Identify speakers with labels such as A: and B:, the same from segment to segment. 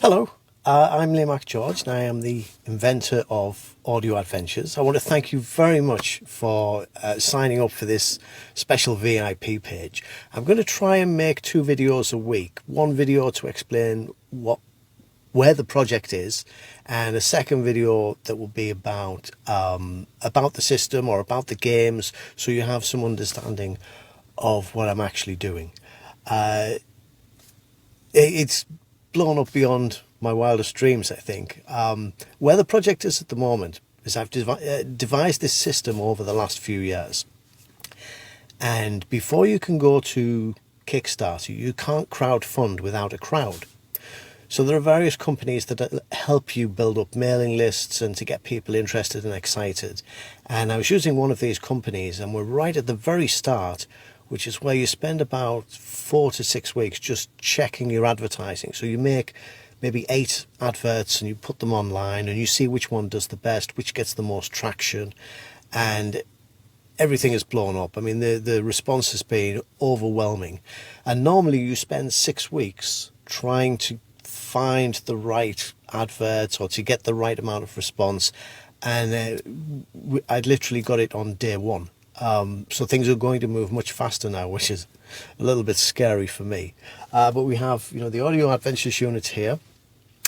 A: Hello, I'm Lee MacGeorge and I am the inventor of Audio Adventures. I want to thank you very much for signing up for this special VIP page. I'm going to try and make 2 videos a week. One video to explain where the project is, and a second video that will be about the system or about the games, so you have some understanding of what I'm actually doing. It's blown up beyond my wildest dreams, I think. Where the project is at the moment is I've devised this system over the last few years. And before you can go to Kickstarter, you can't crowdfund without a crowd. So there are various companies that help you build up mailing lists and to get people interested and excited. And I was using one of these companies, and we're right at the very start, which is where you spend about 4 to 6 weeks just checking your advertising. So you make maybe 8 adverts and you put them online and you see which one does the best, which gets the most traction, and everything is blown up. I mean, the response has been overwhelming. And normally you spend 6 weeks trying to find the right adverts or to get the right amount of response, and I'd literally got it on day one. So things are going to move much faster now, which is a little bit scary for me. But we have, the Audio Adventures unit here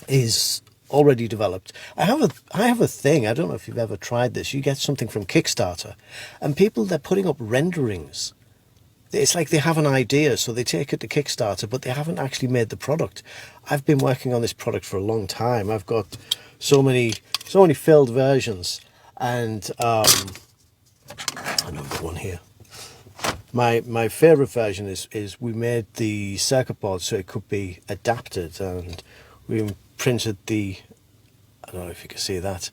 A: is already developed. I have a thing. I don't know if you've ever tried this. You get something from Kickstarter, and people, they're putting up renderings. It's like they have an idea, so they take it to Kickstarter, but they haven't actually made the product. I've been working on this product for a long time. I've got so many failed versions, and another one here. My favorite version is we made the circuit board so it could be adapted, and we printed I don't know if you can see that.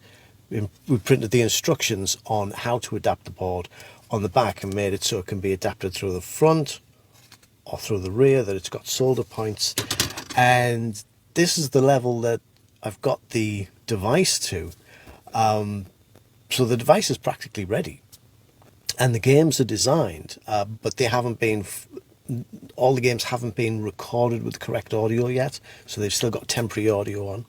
A: We printed the instructions on how to adapt the board on the back and made it so it can be adapted through the front or through the rear, that it's got solder points. And this is the level that I've got the device to. So the device is practically ready. And the games are designed, but they haven't been, all the games haven't been recorded with the correct audio yet, so they've still got temporary audio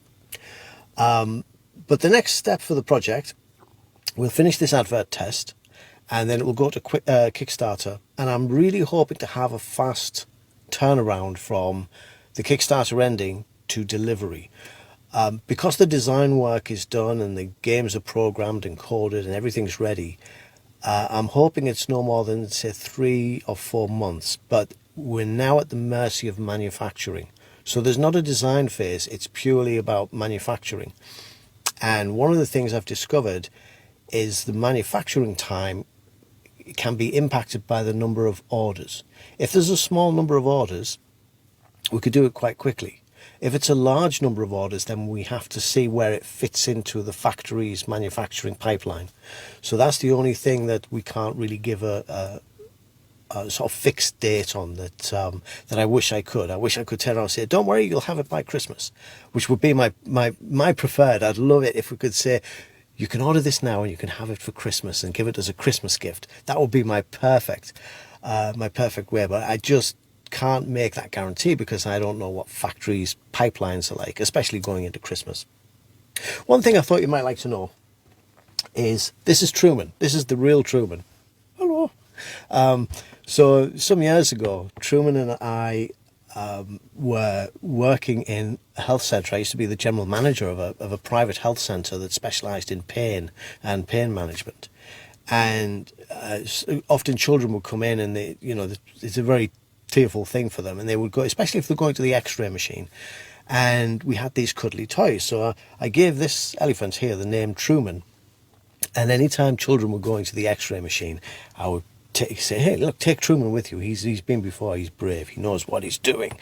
A: on. But the next step for the project, we'll finish this advert test, and then it will go to Kickstarter, and I'm really hoping to have a fast turnaround from the Kickstarter ending to delivery. Because the design work is done and the games are programmed and coded and everything's ready, I'm hoping it's no more than, say, 3 or 4 months, but we're now at the mercy of manufacturing. So there's not a design phase, it's purely about manufacturing. And one of the things I've discovered is the manufacturing time can be impacted by the number of orders. If there's a small number of orders, we could do it quite quickly. If it's a large number of orders, then we have to see where it fits into the factory's manufacturing pipeline. So that's the only thing that we can't really give a sort of fixed date on, that I wish I could. I wish I could turn around and say, don't worry, you'll have it by Christmas, which would be my preferred. I'd love it if we could say, you can order this now and you can have it for Christmas and give it as a Christmas gift. That would be my perfect way, but I just can't make that guarantee because I don't know what factories' pipelines are like, especially going into Christmas. One thing I thought you might like to know is, this is Truman. This is the real Truman. Hello. So some years ago, Truman and I were working in a health centre. I used to be the general manager of a private health centre that specialised in pain and pain management. And often children would come in, and it's a very tearful thing for them, and they would go, especially if they're going to the X-ray machine. And we had these cuddly toys, so I gave this elephant here the name Truman. And anytime children were going to the X-ray machine, I would say, hey, look, take Truman with you. He's been before, he's brave, he knows what he's doing.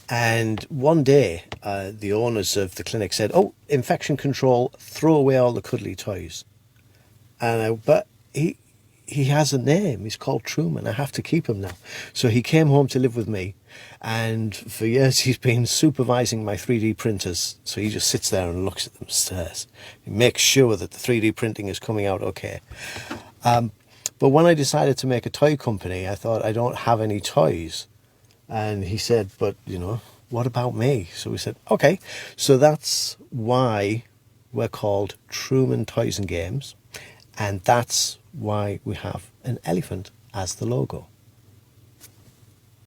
A: And one day, the owners of the clinic said, oh, infection control, throw away all the cuddly toys. But he has a name. He's called Truman. I have to keep him now. So he came home to live with me, and for years he's been supervising my 3D printers. So he just sits there and looks at them, stares. He makes sure that the 3D printing is coming out okay. But when I decided to make a toy company, I thought, I don't have any toys. And he said, but, what about me? So we said, okay. So that's why we're called Truman Toys and Games, and that's why we have an elephant as the logo.